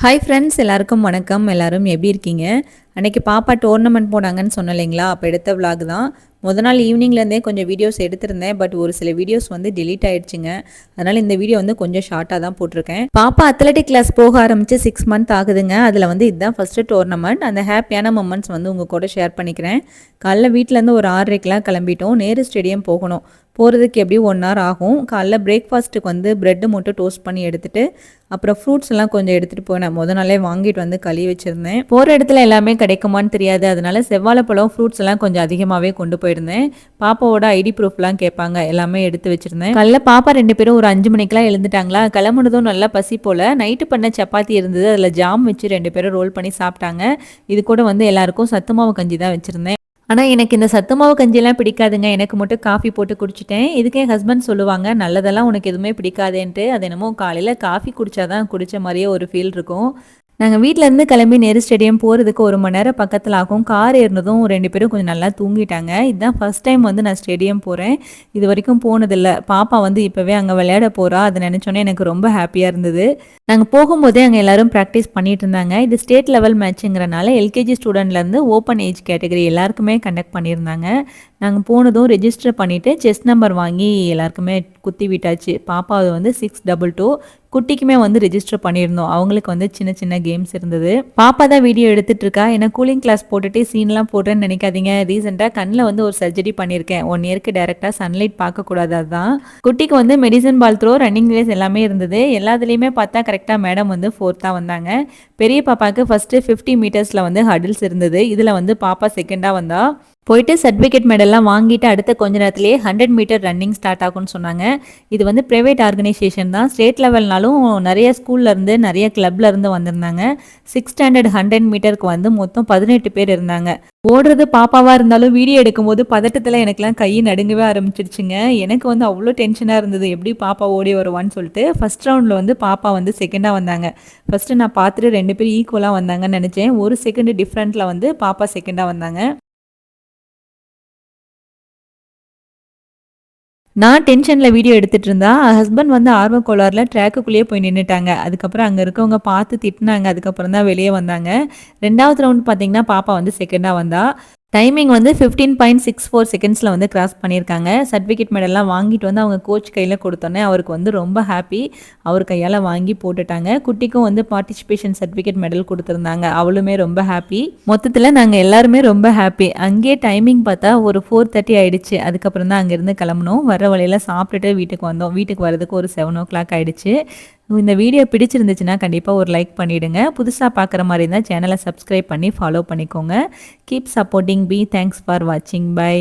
Hi friends, எல்லாருக்கும் வணக்கம். எல்லாரும் எப்படி இருக்கீங்க? அன்றைக்கி பாப்பா டோர்னமெண்ட் போனாங்கன்னு சொன்னேன் இல்லைங்களா? அப்போ எடுத்த விலாக் தான். நாள் ஈவினிங்லேருந்தே கொஞ்சம் வீடியோஸ் எடுத்திருந்தேன். பட் ஒரு சில வீடியோஸ் வந்து டிலீட் ஆகிடுச்சிங்க. அதனால் இந்த வீடியோ வந்து கொஞ்சம் ஷார்ட்டாக தான் போட்டிருக்கேன். பாப்பா அத்லெட்டிக் கிளாஸ் போக ஆரம்பித்து 6 மந்த் ஆகுதுங்க. அதில் வந்து இதுதான் ஃபஸ்ட்டு டோர்னமெண்ட். அந்த ஹாப்பியான மொமெண்ட்ஸ் வந்து உங்கள் கூட ஷேர் பண்ணிக்கிறேன். காலைல வீட்டிலேருந்து ஒரு 6:30க்கெலாம் கிளம்பிட்டோம். நேரு ஸ்டேடியம் போகணும். போகிறதுக்கு எப்படியும் 1 hour ஆகும். காலைல பிரேக்ஃபாஸ்ட்டுக்கு வந்து ப்ரெட்டு மட்டும் டோஸ்ட் பண்ணி எடுத்துகிட்டு அப்புறம் ஃப்ரூட்ஸ் எல்லாம் கொஞ்சம் எடுத்துகிட்டு போனேன். நாளே வாங்கிட்டு வந்து கழுவி வச்சுருந்தேன். போகிற இடத்துல எல்லாமே கிடைக்குமான்னு தெரியாது. அதனால செவ்வாழைப்பழம் ஃப்ரூட்ஸ் எல்லாம் கொஞ்சம் அதிகமாகவே கொண்டு போயிருந்தேன். பாப்பாவோட ஐடி ப்ரூஃப்லாம் கேட்பாங்க, எல்லாமே எடுத்து வச்சுருந்தேன். காலைல பாப்பா 2 பேரும் ஒரு 5 மணிக்கெலாம் எழுந்துட்டாங்களா. கிளம்புனதும் நல்லா பசி போல். நைட்டு பண்ண சப்பாத்தி இருந்தது, அதில் ஜாம் வச்சு 2 பேரும் ரோல் பண்ணி சாப்பிட்டாங்க. இது கூட வந்து எல்லாருக்கும் சத்து மாவு கஞ்சி தான் வச்சுருந்தேன். ஆனால் எனக்கு இந்த சத்து மாவு கஞ்சியெல்லாம் பிடிக்காதுங்க. எனக்கு மட்டும் காஃபி போட்டு குடிச்சிட்டேன். இதுக்கு என் ஹஸ்பண்ட் சொல்லுவாங்க, நல்லதெல்லாம் உனக்கு எதுவுமே பிடிக்காதேன்ட்டு. அது என்னமோ காலையில் காஃபி குடித்தாதான் குடித்த மாதிரியே ஒரு ஃபீல் இருக்கும். நாங்கள் வீட்டிலேருந்து கிளம்பி நேரு ஸ்டேடியம் போகிறதுக்கு 1 மணி நேரம் பக்கத்தில் ஆகும். கார் ஏறினதும் 2 பேரும் கொஞ்சம் நல்லா தூங்கிட்டாங்க. இதுதான் ஃபஸ்ட் டைம் வந்து நான் ஸ்டேடியம் போகிறேன். இது வரைக்கும் போனதில்லை. பாப்பா வந்து இப்போவே அங்கே விளையாட போகிறா. அதை நினச்சோன்னே எனக்கு ரொம்ப ஹாப்பியாக இருந்தது. நாங்கள் போகும்போதே அங்கே எல்லோரும் ப்ராக்டிஸ் பண்ணிட்டு இருந்தாங்க. இது ஸ்டேட் லெவல் மேட்சுங்கிறனால எல்கேஜி ஸ்டூடெண்ட்லேருந்து ஓப்பன் ஏஜ் கேட்டகரி எல்லாருக்குமே கண்டக்ட் பண்ணியிருந்தாங்க. நாங்கள் போனதும் ரெஜிஸ்டர் பண்ணிவிட்டு செஸ் நம்பர் வாங்கி எல்லாருக்குமே குத்தி விட்டாச்சு. பாப்பா வந்து 622. குட்டிக்குமே வந்து ரெஜிஸ்டர் பண்ணியிருந்தோம். அவங்களுக்கு வந்து சின்ன சின்ன கேம்ஸ் இருந்தது. பாப்பா தான் வீடியோ எடுத்துட்டு இருக்கா. ஏன்னா கூலிங் கிளாஸ் போட்டுட்டு சீன்லாம் போட்டேன்னு நினைக்காதீங்க. ரீசெண்டாக கண்ணில் வந்து ஒரு சர்ஜரி பண்ணியிருக்கேன். 1 இயருக்கு டேரெக்டாக சன்லைட் பார்க்கக்கூடாது. அதுதான். குட்டிக்கு வந்து medicine ball throw, running race எல்லாமே இருந்தது. எல்லாத்துலேயுமே பார்த்தா கரெக்டாக மேடம் வந்து 4th வந்தாங்க. பெரிய பாப்பாவுக்கு ஃபஸ்ட்டு 50 மீட்டர்ஸில் வந்து ஹடில்ஸ் இருந்தது. இதில் வந்து பாப்பா செகண்டாக வந்தா. போயிட்டு சர்டிஃபிகேட் மெடல்லாம் வாங்கிட்டு அடுத்த கொஞ்ச நேரத்திலேயே 100 மீட்டர் ரன்னிங் ஸ்டார்ட் ஆகும்னு சொன்னாங்க. இது வந்து ப்ரைவேட் ஆர்கனைசேஷன் தான். ஸ்டேட் லெவல்னாலும் நிறைய ஸ்கூல்லேருந்து நிறைய கிளப்லேருந்து வந்திருந்தாங்க. 6 ஸ்டாண்டர்ட் 100 மீட்டருக்கு வந்து மொத்தம் 18 பேர் இருந்தாங்க. ஓடுறது பாப்பாவாக இருந்தாலும் வீடியோ எடுக்கும்போது பதட்டத்தில் எனக்குலாம் கை நடுங்கவே ஆரம்பிச்சிருச்சுங்க. எனக்கு வந்து அவ்வளோ டென்ஷனாக இருந்தது, எப்படி பாப்பா ஓடி வருவான்னு சொல்லிட்டு. ஃபஸ்ட் ரவுண்டில் வந்து பாப்பா வந்து செகண்டாக வந்தாங்க. ஃபஸ்ட்டு நான் பார்த்துட்டு 2 பேர் ஈக்குவலாக வந்தாங்கன்னு நினச்சேன். 1 செகண்ட் டிஃப்ரெண்ட்டில் வந்து பாப்பா செகண்டாக வந்தாங்க. நான் டென்ஷனில் வீடியோ எடுத்துகிட்டு இருந்தா, ஹஸ்பண்ட் வந்து ஆர்வ கோளாறுல ட்ராக்குக்குள்ளேயே போய் நின்றுட்டாங்க. அதுக்கப்புறம் அங்கே இருக்கவங்க பார்த்து திட்டினாங்க. அதுக்கப்புறம் தான் வெளியே வந்தாங்க. 2வது ரவுண்ட் பார்த்தீங்கன்னா பாப்பா வந்து செகண்டாக வந்தா. டைமிங் வந்து 15.64 செகண்ட்ஸில் வந்து கிராஸ் பண்ணியிருக்காங்க. சர்டிஃபிகேட் மெடல்லாம் வாங்கிட்டு வந்து அவங்க கோச் கையில் கொடுத்தோன்னே அவருக்கு வந்து ரொம்ப ஹாப்பி. அவர் கையால் வாங்கி போட்டுட்டாங்க. குட்டிக்கும் வந்து பார்ட்டிசிபேஷன் சர்டிஃபிகேட் மெடல் கொடுத்துருந்தாங்க. அவளுமே ரொம்ப ஹாப்பி. மொத்தத்தில் நாங்கள் எல்லாருமே ரொம்ப ஹாப்பி. அங்கேயே டைமிங் பார்த்தா ஒரு 4:30 ஆகிடுச்சு. அதுக்கப்புறம் தான் அங்கேருந்து கிளம்பணும். வர வழியில் சாப்பிட்டுட்டு வீட்டுக்கு வந்தோம். வீட்டுக்கு வரதுக்கு ஒரு 7 o'clock ஆகிடுச்சு. இந்த வீடியோ பிடிச்சிருந்துச்சுன்னா கண்டிப்பாக ஒரு லைக் பண்ணிவிடுங்க. புதுசாக பார்க்குற மாதிரி இருந்தால் சேனலை சப்ஸ்கிரைப் பண்ணி ஃபாலோ பண்ணிக்கோங்க. Keep supporting. Be thanks for வாட்சிங். பை.